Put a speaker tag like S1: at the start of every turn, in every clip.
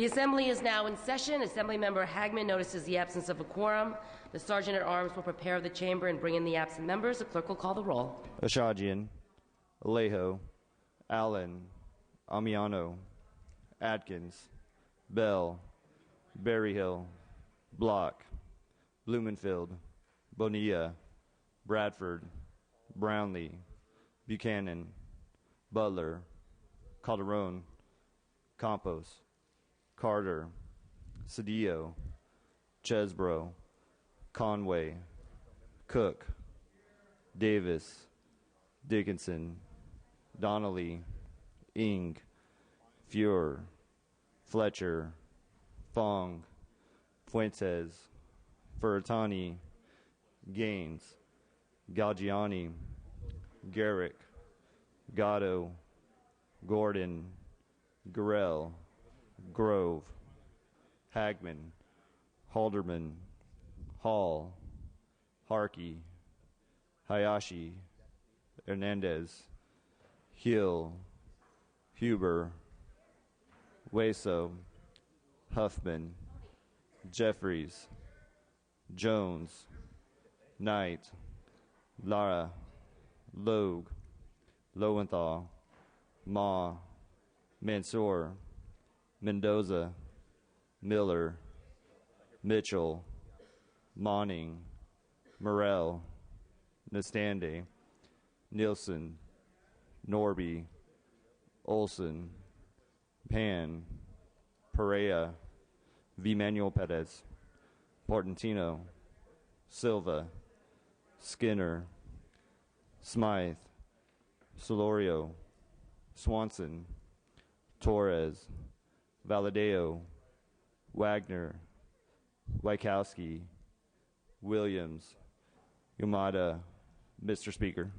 S1: The Assembly is now in session. Assemblymember Hagman notices the absence of a quorum. The Sergeant at Arms will prepare the chamber and bring in the absent members. The clerk will call the roll.
S2: Ashajian, Alejo, Allen, Amiano, Atkins, Bell, Berryhill, Block, Blumenfield, Bonilla, Bradford, Brownlee, Buchanan, Butler, Calderon, Campos, Carter, Cedillo, Chesbro, Conway, Cook, Davis, Dickinson, Donnelly, Ing, Fuhr, Fletcher, Fong, Fuentes, Furutani, Gaines, Galgiani, Garrick, Gatto, Gordon, Gurrell, Grove, Hagman, Halderman, Hall, Harkey, Hayashi, Hernandez, Hill, Huber, Weso, Huffman, Jeffries, Jones, Knight, Lara, Logue, Lowenthal, Ma, Mansour, Mendoza, Miller, Mitchell, Monning, Morrell, Nastande, Nielsen, Norby, Olson, Pan, Perea, V. Manuel Perez, Portantino, Silva, Skinner, Smythe, Solorio, Swanson, Torres, Valadeo, Wagner, Wykowski, Williams, Yamada. Mr. Speaker.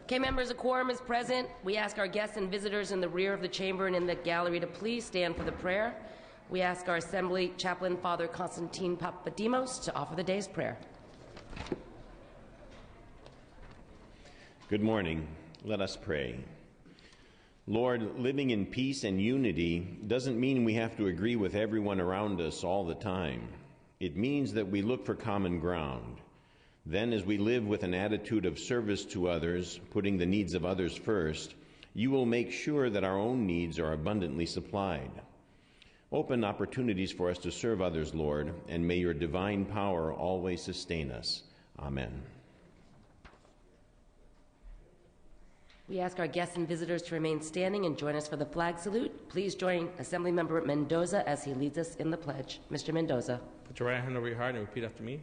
S1: Okay, members, a quorum is present. We ask our guests and visitors in the rear of the chamber and in the gallery to please stand for the prayer. We ask our Assembly Chaplain, Father Constantine Papadimos, to offer the day's prayer.
S3: Good morning. Let us pray. Lord, living in peace and unity doesn't mean we have to agree with everyone around us all the time. It means that we look for common ground. Then, as we live with an attitude of service to others, putting the needs of others first, you will make sure that our own needs are abundantly supplied. Open opportunities for us to serve others, Lord, and may your divine power always sustain us. Amen.
S1: We ask our guests and visitors to remain standing and join us for the flag salute. Please join Assemblymember Mendoza as he leads us in the pledge. Mr. Mendoza.
S4: Put your right hand over your heart and repeat after me.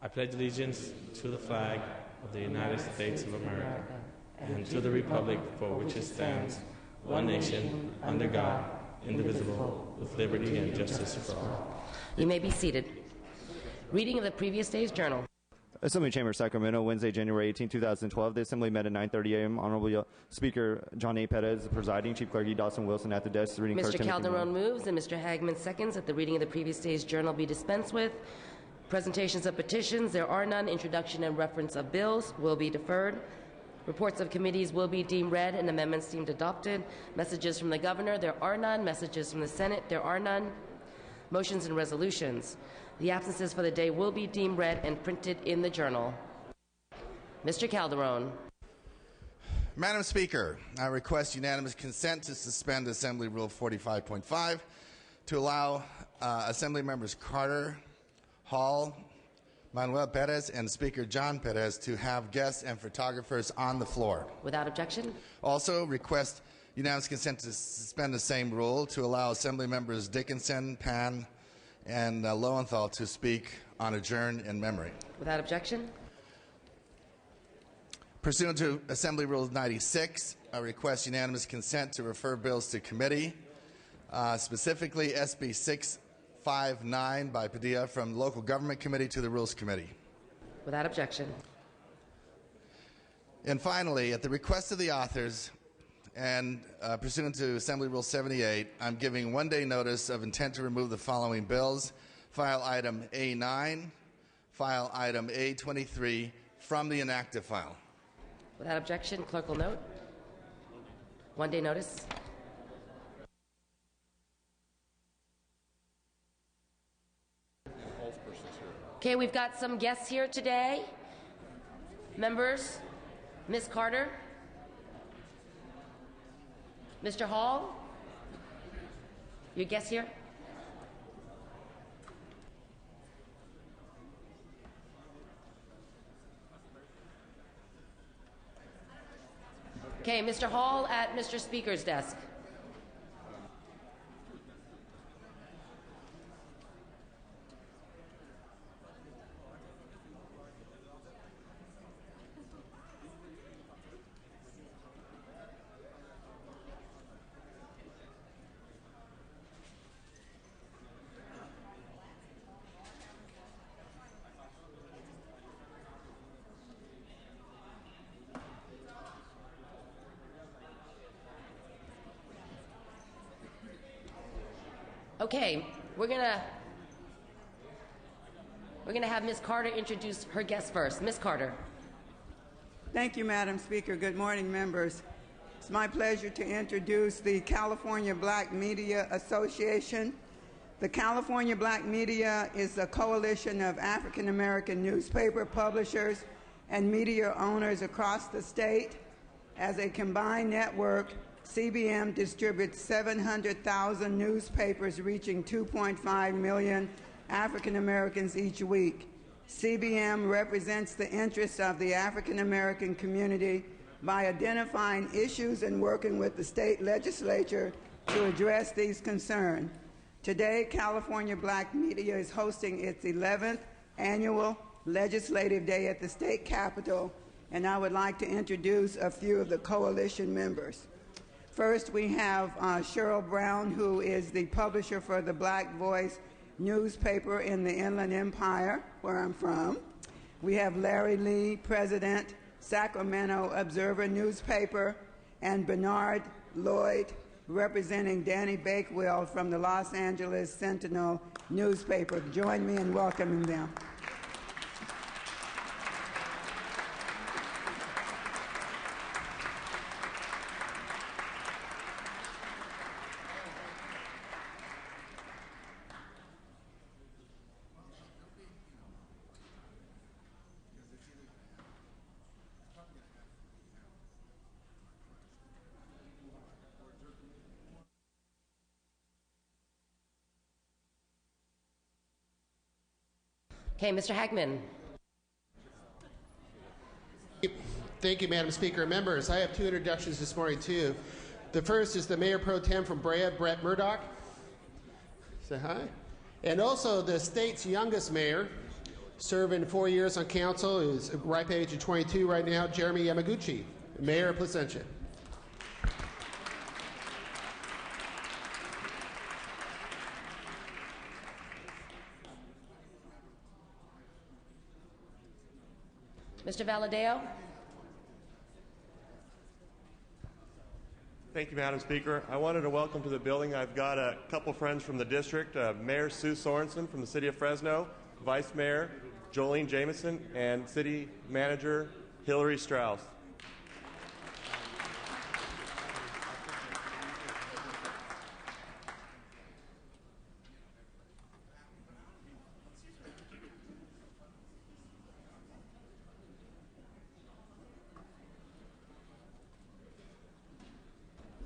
S4: I pledge allegiance to the flag of the United States of America and to the republic for which it stands, one nation, under God, indivisible, with liberty and justice for all.
S1: You may be seated. Reading of the previous day's journal.
S2: Assembly Chamber, Sacramento, Wednesday, January 18, 2012. The Assembly met at 9:30 a.m. Honorable Speaker John A. Perez presiding, Chief Clerk E. Dawson Wilson at the desk. Reading
S1: Mr. Calderon moves and Mr. Hagman seconds that the reading of the previous day's journal be dispensed with. Presentations of petitions, there are none. Introduction and reference of bills will be deferred. Reports of committees will be deemed read and amendments deemed adopted. Messages from the governor, there are none. Messages from the Senate, there are none. Motions and resolutions. The absences for the day will be deemed read and printed in the journal. Mr. Calderon.
S5: Madam Speaker, I request unanimous consent to suspend Assembly Rule 45.5 to allow Assembly members Carter, Hall, Manuel Perez, and Speaker John Perez to have guests and photographers on the floor.
S1: Without objection.
S5: Also request unanimous consent to suspend the same rule to allow Assembly members Dickinson, Pan, and Lowenthal to speak on adjourn in memory.
S1: Without objection. Pursuant
S5: to Assembly Rule 96, I request unanimous consent to refer bills to committee, specifically SB 659 by Padilla from the Local Government Committee to the Rules Committee.
S1: Without objection.
S5: And finally, at the request of the authors and pursuant to Assembly Rule 78, I'm giving one-day notice of intent to remove the following bills: file item A9, file item A23 from the inactive file.
S1: Without objection, clerk will note. One-day notice. Okay, we've got some guests here today. Members, Ms. Carter, Mr. Hall, your guests here? Okay, Mr. Hall at Mr. Speaker's desk. Okay, we're gonna have Ms. Carter introduce her guest first. Ms. Carter.
S6: Thank you, Madam Speaker. Good morning, members. It's my pleasure to introduce the California Black Media Association. The California Black Media is a coalition of African American newspaper publishers and media owners across the state. As a combined network, CBM distributes 700,000 newspapers reaching 2.5 million African Americans each week. CBM represents the interests of the African American community by identifying issues and working with the state legislature to address these concerns. Today, California Black Media is hosting its 11th annual Legislative Day at the state capitol, and I would like to introduce a few of the coalition members. First, we have Cheryl Brown, who is the publisher for the Black Voice newspaper in the Inland Empire, where I'm from. We have Larry Lee, president Sacramento Observer newspaper, and Bernard Lloyd, representing Danny Bakewell from the Los Angeles Sentinel newspaper. Join me in welcoming them.
S1: Okay, Mr. Hagman.
S7: Thank you, Madam Speaker. Members, I have two introductions this morning, too. The first is the Mayor Pro Tem from Brea, Brett Murdoch. Say hi. And also the state's youngest mayor, serving 4 years on council, is ripe age of 22 right now, Jeremy Yamaguchi, Mayor of Placentia.
S1: Mr. Valadeo.
S8: Thank you, Madam Speaker. I wanted to welcome to the building. I've got a couple friends from the district, Mayor Sue Sorensen from the City of Fresno, Vice Mayor Jolene Jameson, and City Manager Hillary Strauss.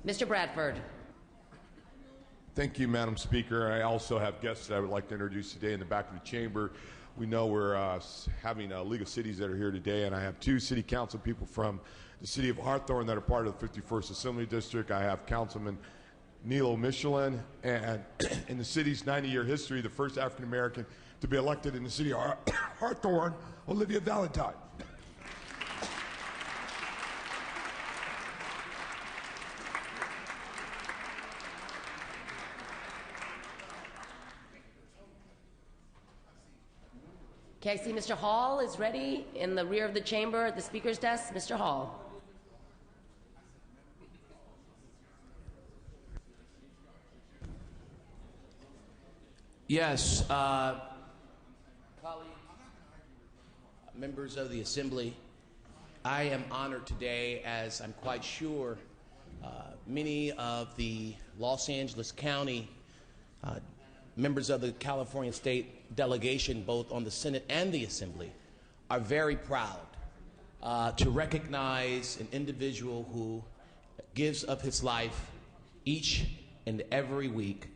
S1: Mr. Bradford.
S9: Thank you, Madam Speaker. I also have guests that I would like to introduce today in the back of the chamber. We know we're having a League of Cities that are here today, and I have two city council people from the city of Hawthorne that are part of the 51st Assembly District. I have Councilman Neil Michelin, and in the city's 90-year history, the first African-American to be elected in the city of Hawthorne, Olivia Valentine.
S1: Okay, I see Mr. Hall is ready in the rear of the chamber at the Speaker's desk. Mr. Hall.
S10: Yes, colleagues, members of the Assembly, I am honored today, as I'm quite sure many of the Los Angeles County members of the California State delegation, both on the Senate and the Assembly, are very proud to recognize an individual who gives of his life each and every week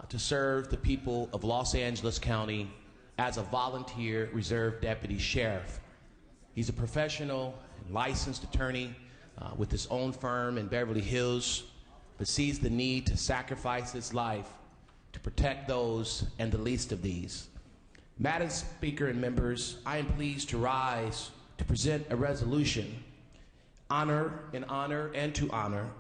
S10: to serve the people of Los Angeles County as a volunteer reserve deputy sheriff. He's a professional and licensed attorney with his own firm in Beverly Hills, but sees the need to sacrifice his life to protect those and the least of these. Madam Speaker and members, I am pleased to rise to present a resolution to honor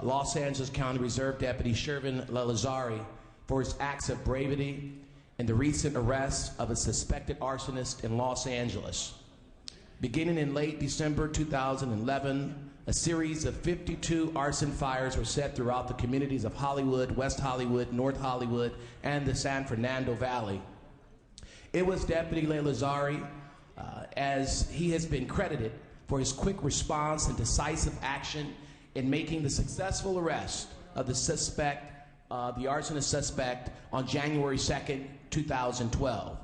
S10: Los Angeles County Reserve Deputy Shervin Lalazari for his acts of bravery and the recent arrest of a suspected arsonist in Los Angeles. Beginning in late December 2011, a series of 52 arson fires were set throughout the communities of Hollywood, West Hollywood, North Hollywood, and the San Fernando Valley. It was Deputy Lalazari, as he has been credited for his quick response and decisive action in making the successful arrest of the suspect, the arsonist suspect, on January 2nd, 2012.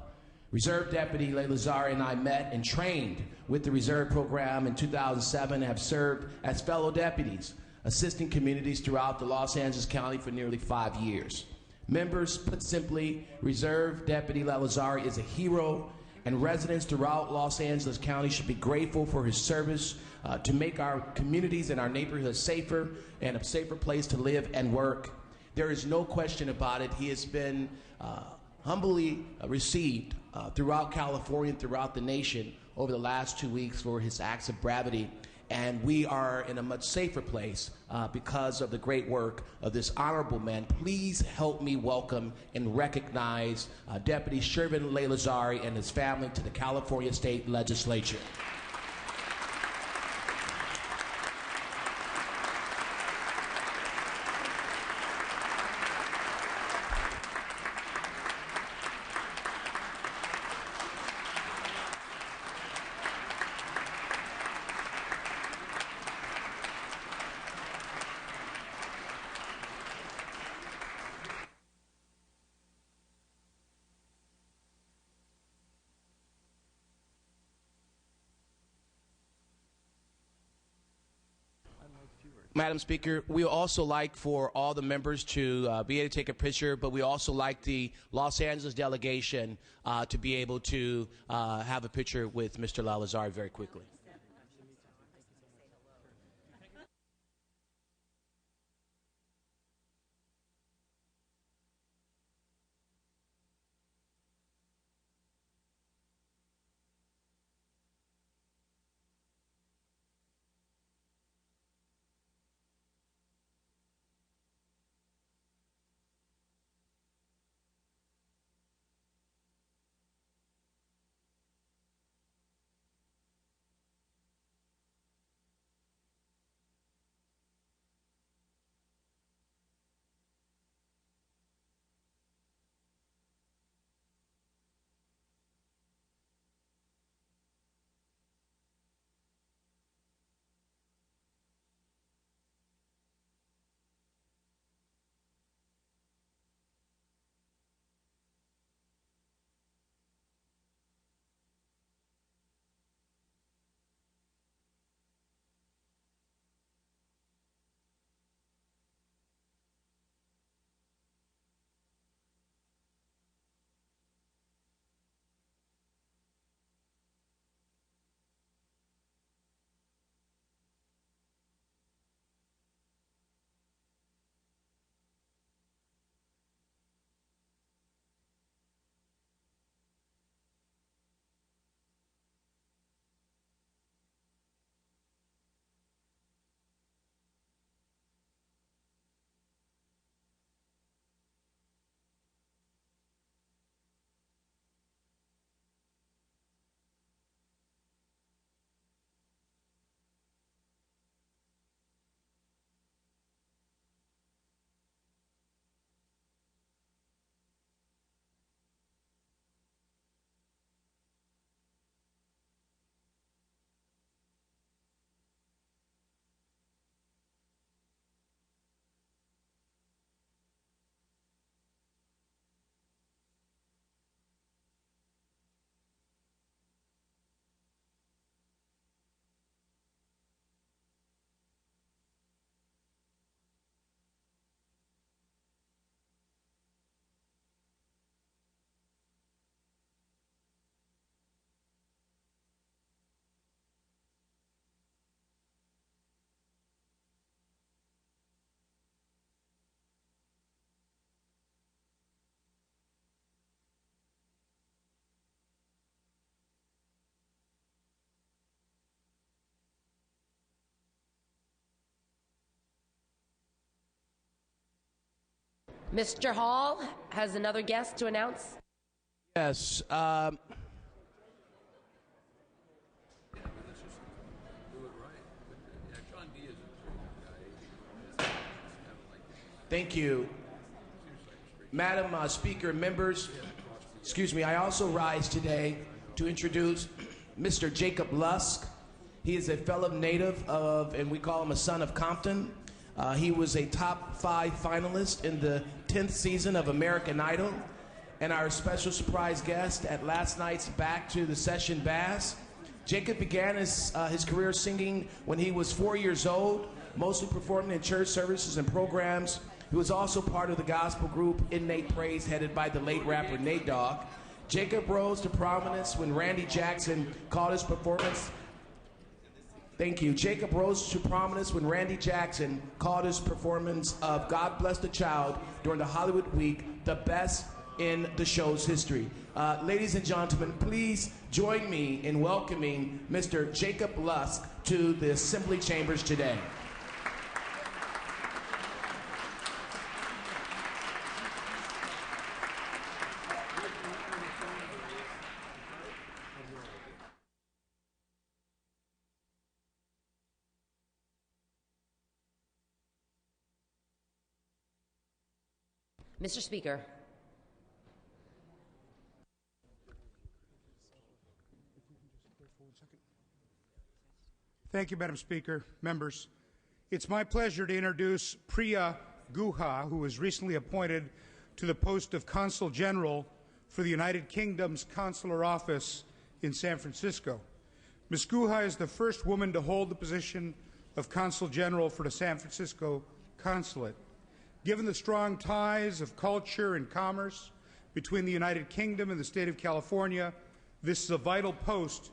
S10: Reserve Deputy Lalazari and I met and trained with the Reserve Program in 2007 and have served as fellow deputies, assisting communities throughout the Los Angeles County for nearly 5 years. Members, put simply, Reserve Deputy Lalazari is a hero, and residents throughout Los Angeles County should be grateful for his service to make our communities and our neighborhoods safer and a safer place to live and work. There is no question about it. He has been humbly received throughout California and throughout the nation over the last 2 weeks for his acts of bravery, and we are in a much safer place because of the great work of this honorable man. Please help me welcome and recognize Deputy Shervin Lalazari and his family to the California State Legislature. Madam Speaker, we also like for all the members to be able to take a picture, but we also like the Los Angeles delegation to be able to have a picture with Mr. Lalazar very quickly.
S1: Mr. Hall has another guest to announce.
S10: Yes. Thank you. Madam Speaker, members, excuse me, I also rise today to introduce Mr. Jacob Lusk. He is a fellow native of, and we call him a son of Compton. He was a top 5 finalist in the 10th season of American Idol, and our special surprise guest at last night's Back to the Session Bass. Jacob began his career singing when he was 4 years old, mostly performing in church services and programs. He was also part of the gospel group Innate Praise, headed by the late rapper Nate Dogg. Jacob rose to prominence when Randy Jackson called his performance. Thank you. Jacob rose to prominence when Randy Jackson called his performance of God Bless the Child during the Hollywood Week the best in the show's history. Ladies and gentlemen, please join me in welcoming Mr. Jacob Lusk to the Assembly Chambers today.
S1: Mr. Speaker.
S11: Thank you, Madam Speaker. Members, it's my pleasure to introduce Priya Guha, who was recently appointed to the post of Consul General for the United Kingdom's Consular Office in San Francisco. Ms. Guha is the first woman to hold the position of Consul General for the San Francisco Consulate. Given the strong ties of culture and commerce between the United Kingdom and the state of California, this is a vital post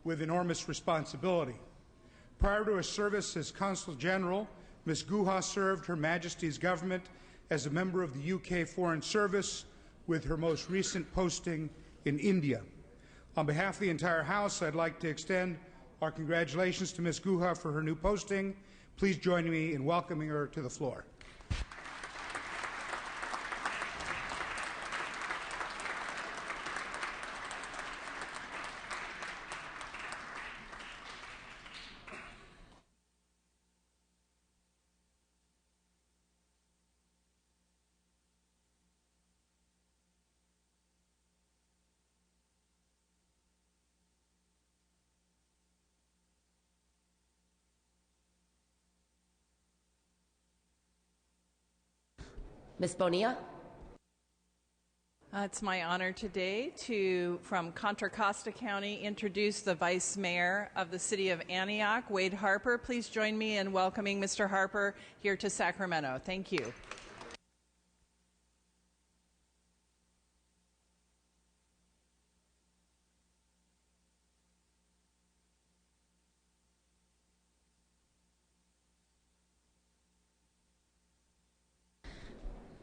S11: with enormous responsibility. Prior to her service as Consul General, Ms. Guha served Her Majesty's government as a member of the UK Foreign Service, with her most recent posting in India. On behalf of the entire House, I'd like to extend our congratulations to Ms. Guha for her new posting. Please join me in welcoming her to the floor.
S1: Ms. Bonilla.
S12: It's my honor today to, from Contra Costa County, introduce the Vice Mayor of the City of Antioch, Wade Harper. Please join me in welcoming Mr. Harper here to Sacramento. Thank you.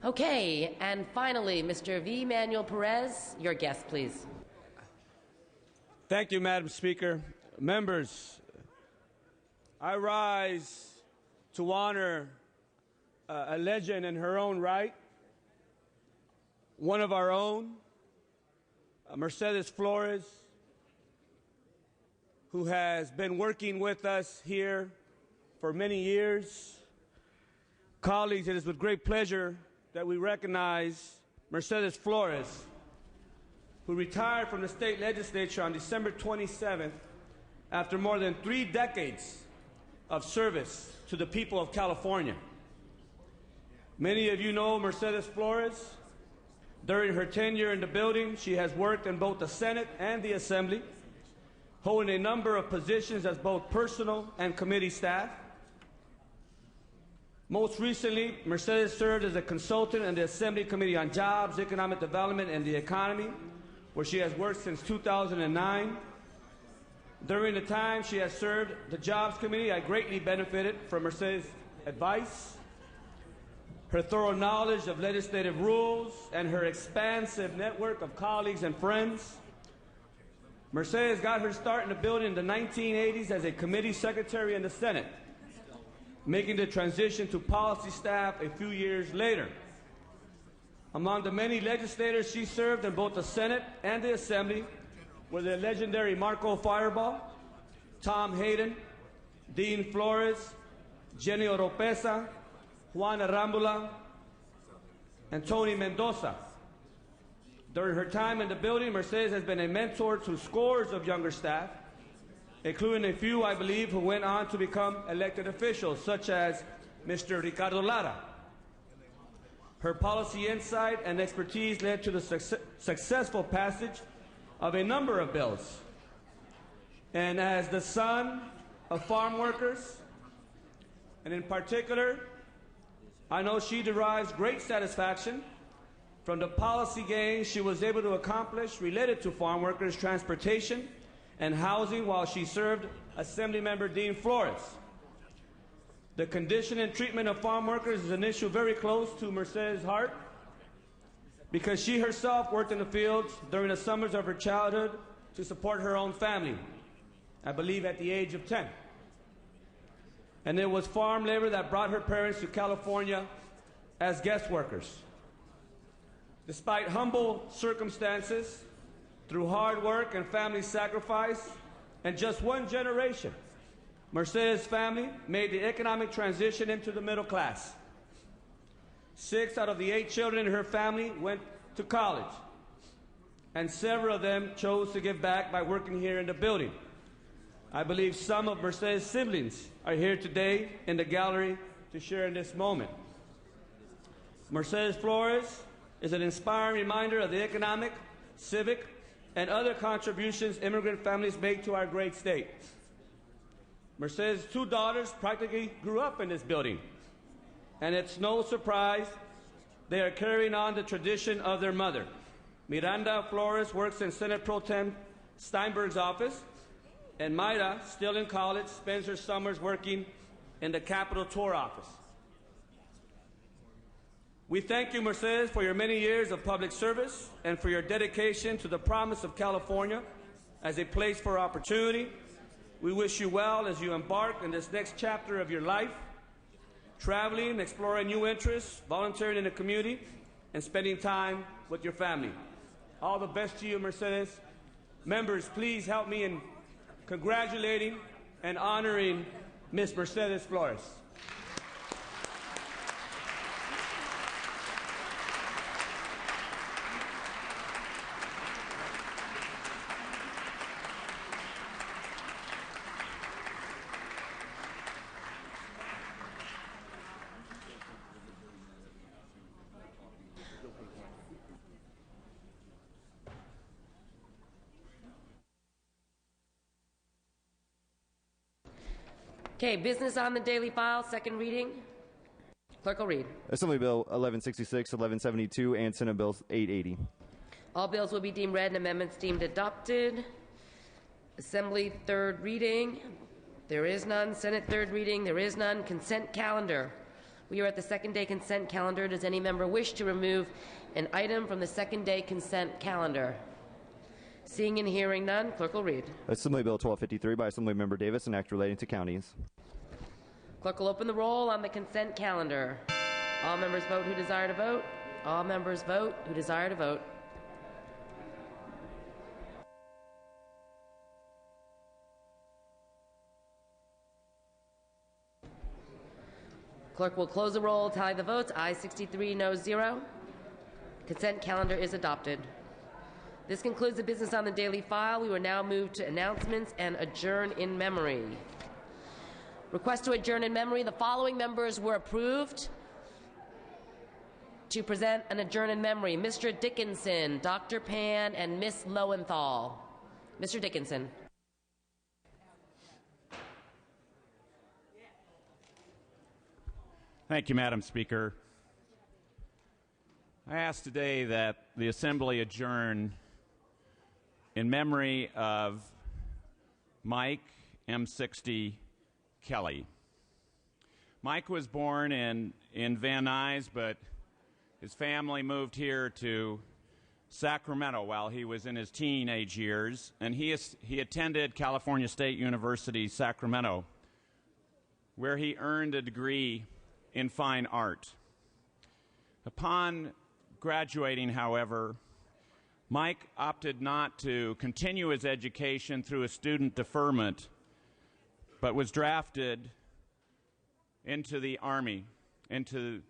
S1: Okay, and finally, Mr. V. Manuel Perez, your guest, please.
S13: Thank you, Madam Speaker. Members, I rise to honor a legend in her own right, one of our own, Mercedes Flores, who has been working with us here for many years. Colleagues, it is with great pleasure that we recognize Mercedes Flores, who retired from the state legislature on December 27th after more than 3 decades of service to the people of California. Many of you know Mercedes Flores. During her tenure in the building, she has worked in both the Senate and the Assembly, holding a number of positions as both personal and committee staff. Most recently, Mercedes served as a consultant in the Assembly Committee on Jobs, Economic Development, and the Economy, where she has worked since 2009. During the time she has served the Jobs Committee, I greatly benefited from Mercedes' advice, her thorough knowledge of legislative rules, and her expansive network of colleagues and friends. Mercedes got her start in the building in the 1980s as a committee secretary in the Senate, making the transition to policy staff a few years later. Among the many legislators she served in both the Senate and the Assembly were the legendary Marco Fireball, Tom Hayden, Dean Flores, Jenny Oropesa, Juan Arambula, and Tony Mendoza. During her time in the building, Mercedes has been a mentor to scores of younger staff, including a few, I believe, who went on to become elected officials, such as Mr. Ricardo Lara. Her policy insight and expertise led to the successful passage of a number of bills. And as the son of farm workers, and in particular, I know she derives great satisfaction from the policy gains she was able to accomplish related to farm workers' transportation and housing while she served Assemblymember Dean Flores. The condition and treatment of farm workers is an issue very close to Mercedes' heart because she herself worked in the fields during the summers of her childhood to support her own family, I believe at the age of 10. And it was farm labor that brought her parents to California as guest workers. Despite humble circumstances, through hard work and family sacrifice, and just one generation, Mercedes' family made the economic transition into the middle class. 6 out of the 8 children in her family went to college, and several of them chose to give back by working here in the building. I believe some of Mercedes' siblings are here today in the gallery to share in this moment. Mercedes Flores is an inspiring reminder of the economic, civic, and other contributions immigrant families make to our great state. Mercedes' two daughters practically grew up in this building, and it's no surprise they are carrying on the tradition of their mother. Miranda Flores works in Senate Pro Tem Steinberg's office, and Mayra, still in college, spends her summers working in the Capitol Tour office. We thank you, Mercedes, for your many years of public service and for your dedication to the promise of California as a place for opportunity. We wish you well as you embark in this next chapter of your life, traveling, exploring new interests, volunteering in the community, and spending time with your family. All the best to you, Mercedes. Members, please help me in congratulating and honoring Ms. Mercedes Flores.
S1: Okay, business on the daily file, second reading. Clerk will read.
S2: Assembly Bill 1166, 1172, and Senate Bill 880.
S1: All bills will be deemed read and amendments deemed adopted. Assembly third reading. There is none. Senate third reading. There is none. Consent calendar. We are at the second day consent calendar. Does any member wish to remove an item from the second day consent calendar? Seeing and hearing none, clerk will read.
S2: Assembly Bill 1253 by Assemblymember Davis, an act relating to counties.
S1: Clerk will open the roll on the consent calendar. All members vote who desire to vote. All members vote who desire to vote. Clerk will close the roll, tally the votes. Ayes 63, noes 0. Consent calendar is adopted. This concludes the business on the daily file. We will now move to announcements and adjourn in memory. Request to adjourn in memory. The following members were approved to present an adjourn in memory: Mr. Dickinson, Dr. Pan, and Miss Lowenthal. Mr. Dickinson.
S14: Thank you, Madam Speaker. I ask today that the Assembly adjourn in memory of Mike M60 Kelly. Mike was born in Van Nuys, but his family moved here to Sacramento while he was in his teenage years, and he attended California State University, Sacramento, where he earned a degree in fine art. Upon graduating, however, Mike opted not to continue his education through a student deferment, but was drafted into the Army, into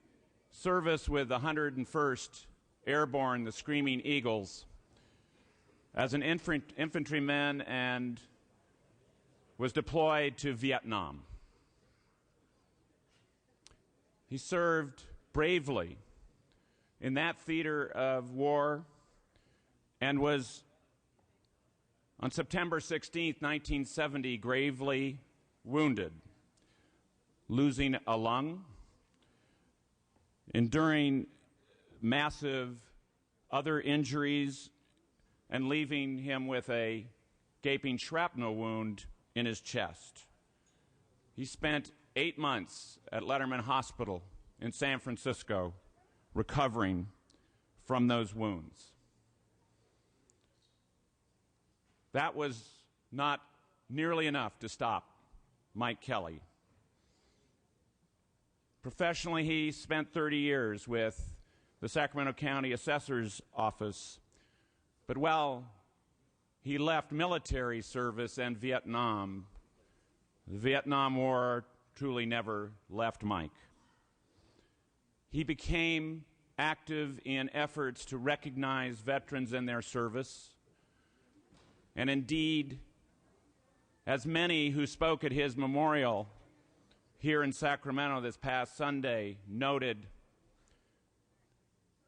S14: service with the 101st Airborne, the Screaming Eagles, as an infantryman, and was deployed to Vietnam. He served bravely in that theater of war and was, on September 16, 1970, gravely wounded, losing a lung, enduring massive other injuries, and leaving him with a gaping shrapnel wound in his chest. He spent 8 months at Letterman Hospital in San Francisco recovering from those wounds. That was not nearly enough to stop Mike Kelly. Professionally, he spent 30 years with the Sacramento County Assessor's Office, but while he left military service and Vietnam, the Vietnam War truly never left Mike. He became active in efforts to recognize veterans in their service, and indeed, as many who spoke at his memorial here in Sacramento this past Sunday noted,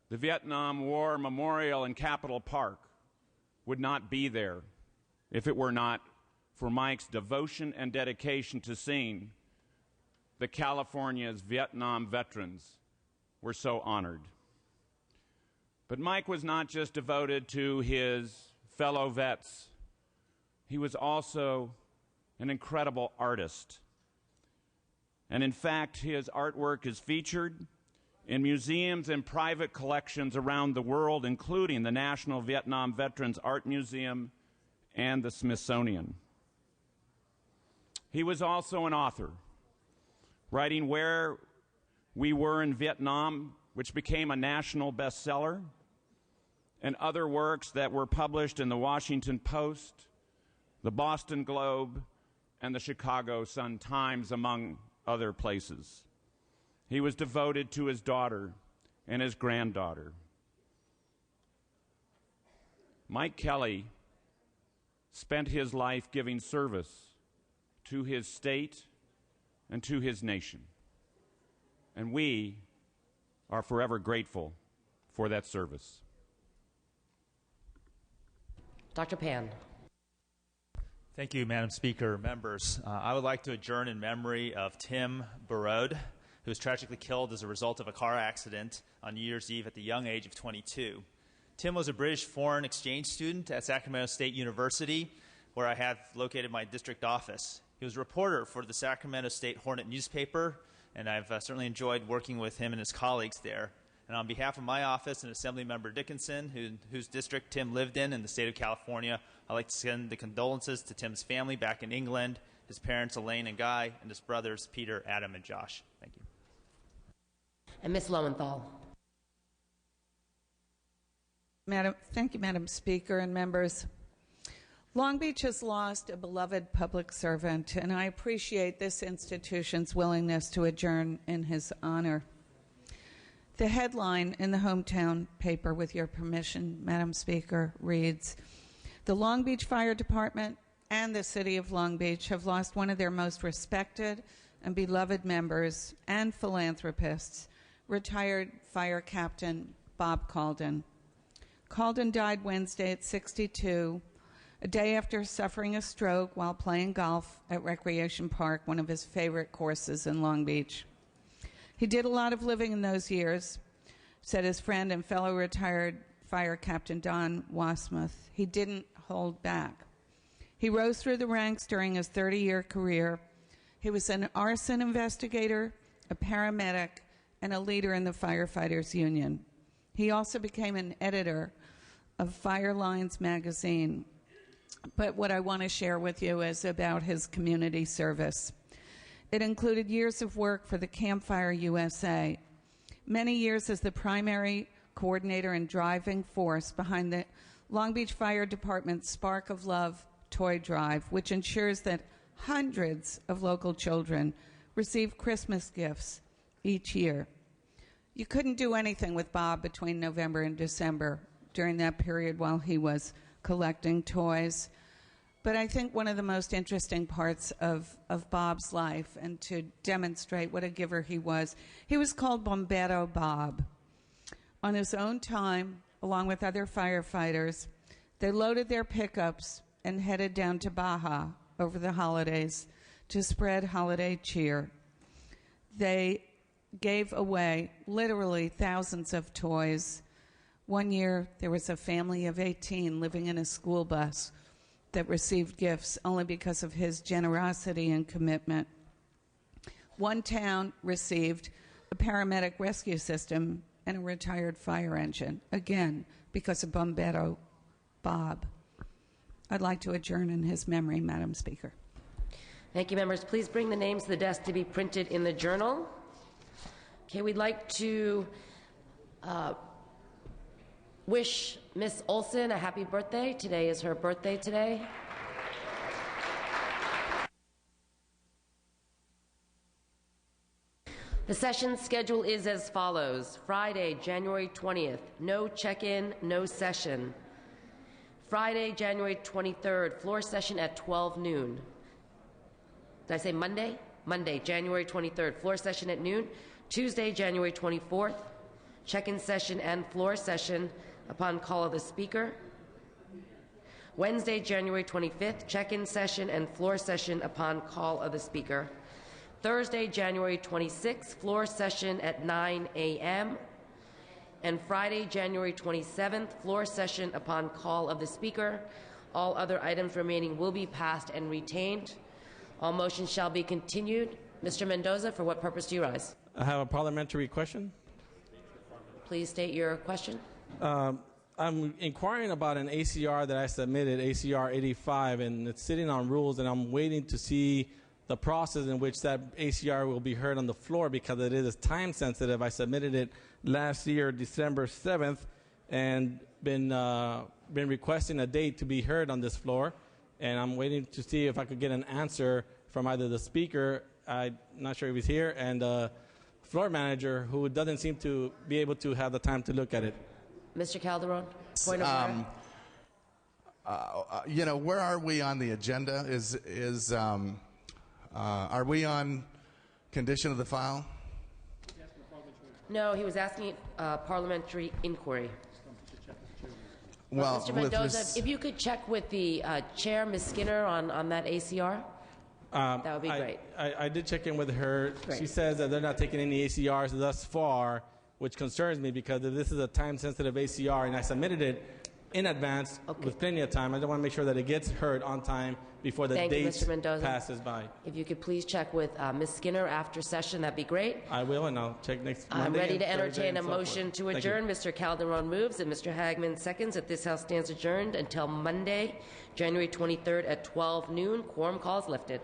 S14: the Vietnam War Memorial in Capitol Park would not be there if it were not for Mike's devotion and dedication to seeing that California's Vietnam veterans were so honored. But Mike was not just devoted to his fellow vets. He was also an incredible artist. And in fact, his artwork is featured in museums and private collections around the world, including the National Vietnam Veterans Art Museum and the Smithsonian. He was also an author, writing Where We Were in Vietnam, which became a national bestseller, and other works that were published in the Washington Post, the Boston Globe, and the Chicago Sun-Times, among other places. He was devoted to his daughter and his granddaughter. Mike Kelly spent his life giving service to his state and to his nation. And we are forever grateful for that service.
S1: Dr. Pan.
S15: Thank you, Madam Speaker. Members, I would like to adjourn in memory of Tim Barode, who was tragically killed as a result of a car accident on New Year's Eve at the young age of 22. Tim was a British foreign exchange student at Sacramento State University, where I have located my district office. He was a reporter for the Sacramento State Hornet newspaper, and I've certainly enjoyed working with him and his colleagues there. And on behalf of my office and Assemblymember Dickinson, whose district Tim lived in the state of California, I'd like to send the condolences to Tim's family back in England, his parents Elaine and Guy, and his brothers Peter, Adam, and Josh. Thank you.
S1: And Ms. Lowenthal.
S16: Thank you, Madam Speaker and members. Long Beach has lost a beloved public servant, and I appreciate this institution's willingness to adjourn in his honor. The headline in the hometown paper, with your permission, Madam Speaker, reads, "The Long Beach Fire Department and the City of Long Beach have lost one of their most respected and beloved members and philanthropists, retired Fire Captain Bob Calden. Calden died Wednesday at 62, a day after suffering a stroke while playing golf at Recreation Park, one of his favorite courses in Long Beach. He did a lot of living in those years," said his friend and fellow retired Fire Captain Don Wasmuth. "He didn't hold back. He rose through the ranks during his 30-year career. He was an arson investigator, a paramedic, and a leader in the Firefighters Union. He also became an editor of Fire Lines magazine. But what I want to share with you is about his community service. It included years of work for the Campfire USA, many years as the primary coordinator and driving force behind the Long Beach Fire Department's Spark of Love toy drive, which ensures that hundreds of local children receive Christmas gifts each year. You couldn't do anything with Bob between November and December during that period while he was collecting toys. But I think one of the most interesting parts of Bob's life, and to demonstrate what a giver he was called Bombero Bob. On his own time, along with other firefighters, they loaded their pickups and headed down to Baja over the holidays to spread holiday cheer. They gave away literally thousands of toys. One year, there was a family of 18 living in a school bus that received gifts only because of his generosity and commitment. One town received a paramedic rescue system and a retired fire engine, again, because of Bombero Bob. I'd like to adjourn in his memory, Madam Speaker.
S1: Thank you, members. Please bring the names to the desk to be printed in the journal. Okay, we'd like to wish Miss Olson a happy birthday. Today is her birthday today. The session schedule is as follows. Friday, January 20th, no check-in, no session. Friday, January 23rd, floor session at 12 noon. Did I say Monday? Monday, January 23rd, floor session at noon. Tuesday, January 24th, check-in session and floor session upon call of the speaker. Wednesday, January 25th, check-in session and floor session upon call of the Speaker. Thursday, January 26th, floor session at 9 a.m. And Friday, January 27th, floor session upon call of the Speaker. All other items remaining will be passed and retained. All motions shall be continued. Mr. Mendoza, for what purpose do you rise?
S4: I have a parliamentary question.
S1: Please state your question.
S4: I'm inquiring about an ACR that I submitted, ACR 85, and it's sitting on rules, and I'm waiting to see the process in which that ACR will be heard on the floor because it is time sensitive. I submitted it last year, December 7th, and been requesting a date to be heard on this floor, and I'm waiting to see if I could get an answer from either the Speaker, I'm not sure if he's here, and the floor manager, who doesn't seem to be able to have the time to look at it.
S1: Mr. Calderon, point of order.
S5: Where are we on the agenda? Are we on condition of the file?
S1: No, he was asking parliamentary inquiry.
S5: Well,
S1: Mr. Mendoza, if you could check with the chair, Ms. Skinner, on that ACR, that would be great.
S4: I did check in with her.
S1: Great.
S4: She says that they're not taking any ACRs thus far, which concerns me because if this is a time-sensitive ACR and I submitted it in advance with plenty of time, I don't want to make sure that it gets heard on time before the date passes by.
S1: If you could please check with Ms. Skinner after session, that'd be great.
S4: I will, and I'll check next Monday.
S1: I'm ready to
S4: and Thursday
S1: entertain a
S4: and so
S1: motion
S4: forth.
S1: to
S4: Thank you.
S1: adjourn. Mr. Calderon moves and Mr. Hagman seconds that this House stands adjourned until Monday, January 23rd at 12 noon. Quorum calls lifted.